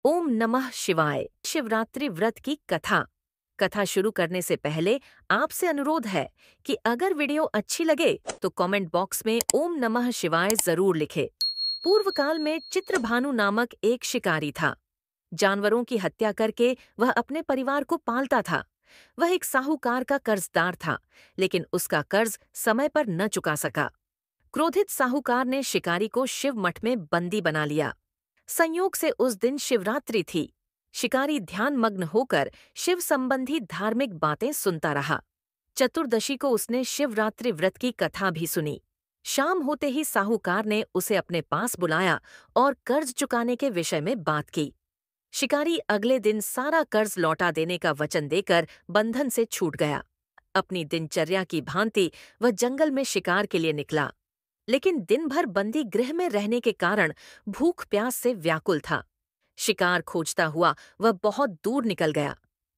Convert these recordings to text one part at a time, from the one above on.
ओम नमः शिवाय। शिवरात्रि व्रत की कथा शुरू करने से पहले आपसे अनुरोध है कि अगर वीडियो अच्छी लगे तो कमेंट बॉक्स में ओम नमः शिवाय जरूर लिखे। पूर्व काल में चित्रभानु नामक एक शिकारी था। जानवरों की हत्या करके वह अपने परिवार को पालता था। वह एक साहूकार का कर्जदार था, लेकिन उसका कर्ज समय पर न चुका सका। क्रोधित साहूकार ने शिकारी को शिव मठ में बंदी बना लिया। संयोग से उस दिन शिवरात्रि थी। शिकारी ध्यानमग्न होकर शिव संबंधी धार्मिक बातें सुनता रहा। चतुर्दशी को उसने शिवरात्रि व्रत की कथा भी सुनी। शाम होते ही साहूकार ने उसे अपने पास बुलाया और कर्ज चुकाने के विषय में बात की। शिकारी अगले दिन सारा कर्ज लौटा देने का वचन देकर बंधन से छूट गया। अपनी दिनचर्या की भांति वह जंगल में शिकार के लिए निकला, लेकिन दिन भर बंदी गृह में रहने के कारण भूख प्यास से व्याकुल था। शिकार खोजता हुआ वह बहुत दूर निकल गया।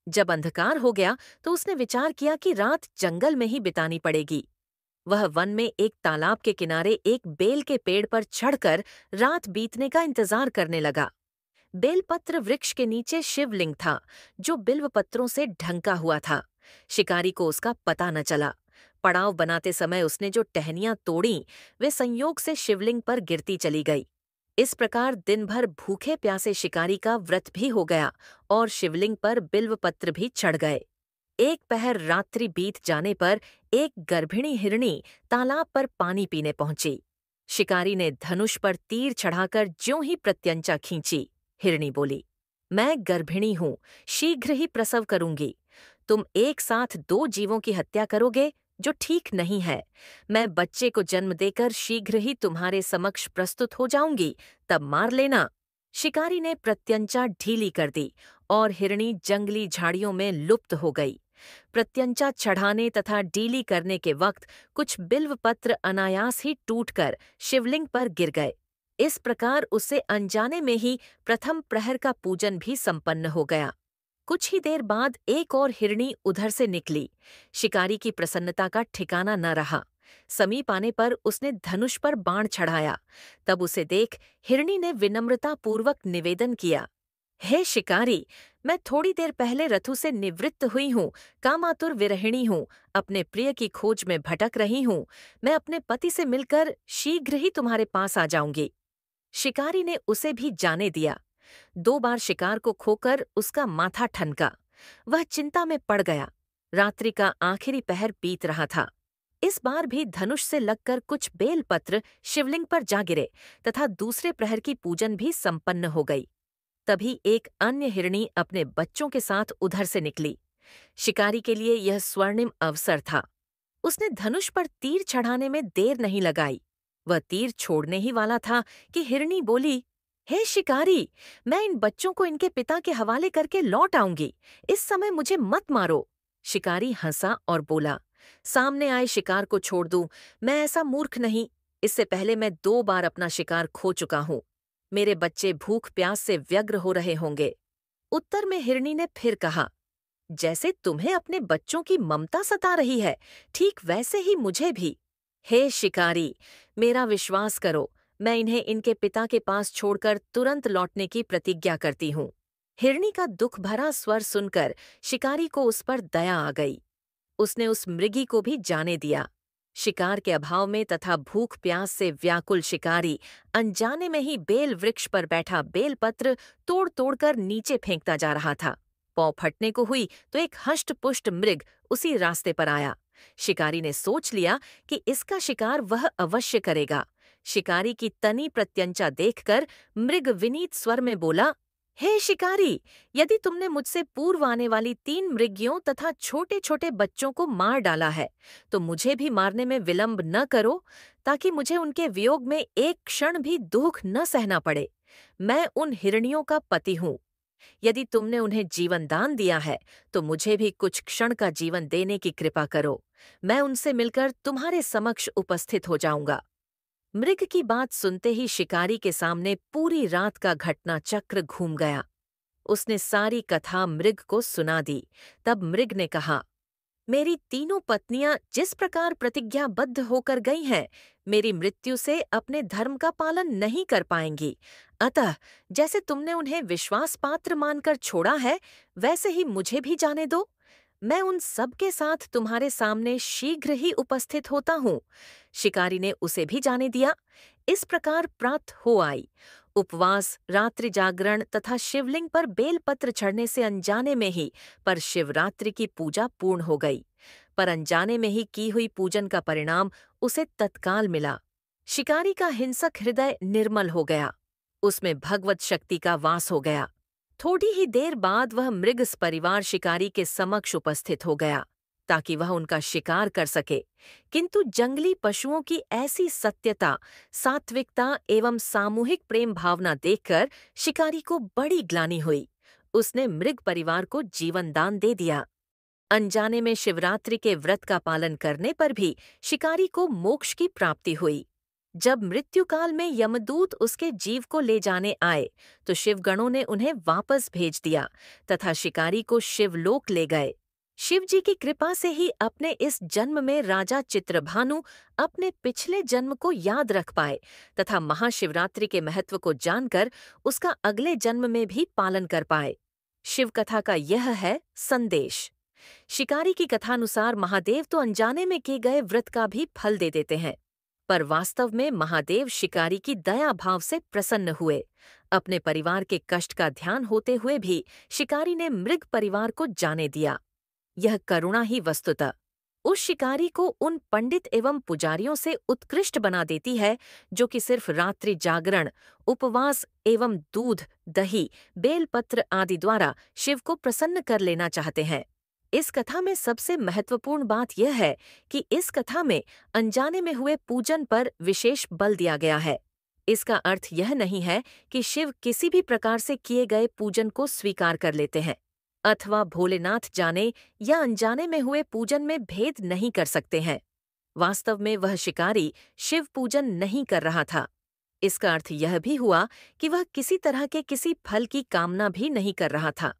जब अंधकार हो गया तो उसने विचार किया कि रात जंगल में ही बितानी पड़ेगी। वह वन में एक तालाब के किनारे एक बेल के पेड़ पर चढ़कर रात बीतने का इंतजार करने लगा। बेलपत्र वृक्ष के नीचे शिवलिंग था, जो बिल्व पत्रों से ढंका हुआ था। शिकारी को उसका पता न चला। पड़ाव बनाते समय उसने जो टहनियां तोड़ी, वे संयोग से शिवलिंग पर गिरती चली गई। इस प्रकार दिन भर भूखे प्यासे शिकारी का व्रत भी हो गया और शिवलिंग पर बिल्व पत्र भी चढ़ गए। एक पहर रात्रि बीत जाने पर एक गर्भिणी हिरणी तालाब पर पानी पीने पहुंची। शिकारी ने धनुष पर तीर चढ़ाकर ज्यों ही प्रत्यंचा खींची। हिरणी बोली, मैं गर्भिणी हूं, शीघ्र ही प्रसव करूंगी। तुम एक साथ दो जीवों की हत्या करोगे, जो ठीक नहीं है। मैं बच्चे को जन्म देकर शीघ्र ही तुम्हारे समक्ष प्रस्तुत हो जाऊंगी, तब मार लेना। शिकारी ने प्रत्यंचा ढीली कर दी और हिरणी जंगली झाड़ियों में लुप्त हो गई। प्रत्यंचा चढ़ाने तथा ढीली करने के वक्त कुछ बिल्व पत्र अनायास ही टूटकर शिवलिंग पर गिर गए। इस प्रकार उससे अनजाने में ही प्रथम प्रहर का पूजन भी संपन्न हो गया। कुछ ही देर बाद एक और हिरणी उधर से निकली। शिकारी की प्रसन्नता का ठिकाना न रहा। समीप आने पर उसने धनुष पर बाण चढ़ाया। तब उसे देख हिरणी ने विनम्रतापूर्वक निवेदन किया, हे शिकारी, मैं थोड़ी देर पहले रथु से निवृत्त हुई हूँ, कामातुर विरहिणी हूँ, अपने प्रिय की खोज में भटक रही हूँ। मैं अपने पति से मिलकर शीघ्र ही तुम्हारे पास आ जाऊंगी। शिकारी ने उसे भी जाने दिया। 2 बार शिकार को खोकर उसका माथा ठनका। वह चिंता में पड़ गया। रात्रि का आखिरी पहर बीत रहा था। इस बार भी धनुष से लगकर कुछ बेलपत्र शिवलिंग पर जा गिरे तथा दूसरे प्रहर की पूजन भी संपन्न हो गई। तभी एक अन्य हिरणी अपने बच्चों के साथ उधर से निकली। शिकारी के लिए यह स्वर्णिम अवसर था। उसने धनुष पर तीर चढ़ाने में देर नहीं लगाई। वह तीर छोड़ने ही वाला था कि हिरणी बोली, हे शिकारी, मैं इन बच्चों को इनके पिता के हवाले करके लौट आऊंगी। इस समय मुझे मत मारो। शिकारी हंसा और बोला, सामने आए शिकार को छोड़ दूं, मैं ऐसा मूर्ख नहीं। इससे पहले मैं 2 बार अपना शिकार खो चुका हूं। मेरे बच्चे भूख प्यास से व्यग्र हो रहे होंगे। उत्तर में हिरणी ने फिर कहा, जैसे तुम्हें अपने बच्चों की ममता सता रही है, ठीक वैसे ही मुझे भी। हे शिकारी, मेरा विश्वास करो, मैं इन्हें इनके पिता के पास छोड़कर तुरंत लौटने की प्रतिज्ञा करती हूँ। हिरणी का दुख भरा स्वर सुनकर शिकारी को उस पर दया आ गई। उसने उस मृगी को भी जाने दिया। शिकार के अभाव में तथा भूख प्यास से व्याकुल शिकारी अनजाने में ही बेल वृक्ष पर बैठा बेलपत्र तोड़ तोड़कर नीचे फेंकता जा रहा था। पौ फटने को हुई तो एक हष्ट-पुष्ट मृग उसी रास्ते पर आया। शिकारी ने सोच लिया कि इसका शिकार वह अवश्य करेगा। शिकारी की तनी प्रत्यंचा देखकर मृग विनीत स्वर में बोला, हे शिकारी, यदि तुमने मुझसे पूर्व आने वाली 3 मृगियों तथा छोटे छोटे बच्चों को मार डाला है, तो मुझे भी मारने में विलंब न करो, ताकि मुझे उनके वियोग में एक क्षण भी दुख न सहना पड़े। मैं उन हिरणियों का पति हूँ। यदि तुमने उन्हें जीवन दान दिया है, तो मुझे भी कुछ क्षण का जीवन देने की कृपा करो। मैं उनसे मिलकर तुम्हारे समक्ष उपस्थित हो जाऊंगा। मृग की बात सुनते ही शिकारी के सामने पूरी रात का घटना चक्र घूम गया। उसने सारी कथा मृग को सुना दी। तब मृग ने कहा, मेरी तीनों पत्नियां जिस प्रकार प्रतिज्ञाबद्ध होकर गई हैं, मेरी मृत्यु से अपने धर्म का पालन नहीं कर पाएंगी। अतः जैसे तुमने उन्हें विश्वास पात्र मानकर छोड़ा है, वैसे ही मुझे भी जाने दो। मैं उन सब के साथ तुम्हारे सामने शीघ्र ही उपस्थित होता हूँ। शिकारी ने उसे भी जाने दिया। इस प्रकार प्रात हो आई। उपवास, रात्रि जागरण तथा शिवलिंग पर बेलपत्र चढ़ने से अनजाने में ही पर शिवरात्रि की पूजा पूर्ण हो गई। पर अनजाने में ही की हुई पूजन का परिणाम उसे तत्काल मिला। शिकारी का हिंसक हृदय निर्मल हो गया। उसमें भगवत शक्ति का वास हो गया। थोड़ी ही देर बाद वह मृगस परिवार शिकारी के समक्ष उपस्थित हो गया ताकि वह उनका शिकार कर सके। किंतु जंगली पशुओं की ऐसी सत्यता, सात्विकता एवं सामूहिक प्रेम भावना देखकर शिकारी को बड़ी ग्लानि हुई। उसने मृग परिवार को जीवन दान दे दिया। अनजाने में शिवरात्रि के व्रत का पालन करने पर भी शिकारी को मोक्ष की प्राप्ति हुई। जब मृत्युकाल में यमदूत उसके जीव को ले जाने आए तो शिवगणों ने उन्हें वापस भेज दिया तथा शिकारी को शिवलोक ले गए। शिव जी की कृपा से ही अपने इस जन्म में राजा चित्रभानु अपने पिछले जन्म को याद रख पाए तथा महाशिवरात्रि के महत्व को जानकर उसका अगले जन्म में भी पालन कर पाए। शिव कथा का यह है संदेश। शिकारी की कथानुसार महादेव तो अनजाने में किए गए व्रत का भी फल दे देते हैं, पर वास्तव में महादेव शिकारी की दया भाव से प्रसन्न हुए। अपने परिवार के कष्ट का ध्यान होते हुए भी शिकारी ने मृग परिवार को जाने दिया। यह करुणा ही वस्तुतः उस शिकारी को उन पंडित एवं पुजारियों से उत्कृष्ट बना देती है जो कि सिर्फ रात्रि जागरण, उपवास एवं दूध, दही, बेलपत्र आदि द्वारा शिव को प्रसन्न कर लेना चाहते हैं। इस कथा में सबसे महत्वपूर्ण बात यह है कि इस कथा में अनजाने में हुए पूजन पर विशेष बल दिया गया है। इसका अर्थ यह नहीं है कि शिव किसी भी प्रकार से किए गए पूजन को स्वीकार कर लेते हैं अथवा भोलेनाथ जाने या अनजाने में हुए पूजन में भेद नहीं कर सकते हैं। वास्तव में वह शिकारी शिव पूजन नहीं कर रहा था। इसका अर्थ यह भी हुआ कि वह किसी तरह के किसी फल की कामना भी नहीं कर रहा था।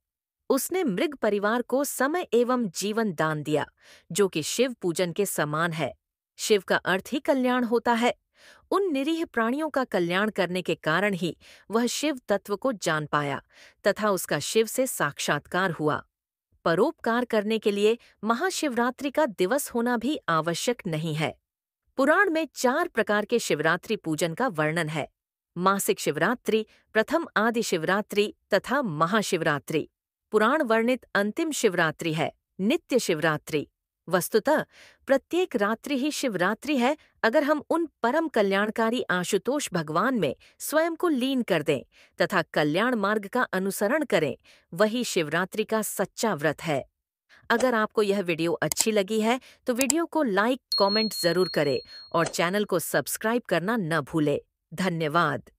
उसने मृग परिवार को समय एवं जीवन दान दिया, जो कि शिव पूजन के समान है। शिव का अर्थ ही कल्याण होता है। उन निरीह प्राणियों का कल्याण करने के कारण ही वह शिव तत्व को जान पाया तथा उसका शिव से साक्षात्कार हुआ। परोपकार करने के लिए महाशिवरात्रि का दिवस होना भी आवश्यक नहीं है। पुराण में 4 प्रकार के शिवरात्रि पूजन का वर्णन है। मासिक शिवरात्रि, प्रथम आदि शिवरात्रि तथा महाशिवरात्रि। पुराण वर्णित अंतिम शिवरात्रि है नित्य शिवरात्रि। वस्तुतः प्रत्येक रात्रि ही शिवरात्रि है अगर हम उन परम कल्याणकारी आशुतोष भगवान में स्वयं को लीन कर दें तथा कल्याण मार्ग का अनुसरण करें। वही शिवरात्रि का सच्चा व्रत है। अगर आपको यह वीडियो अच्छी लगी है तो वीडियो को लाइक, कमेंट जरूर करें और चैनल को सब्सक्राइब करना न भूलें। धन्यवाद।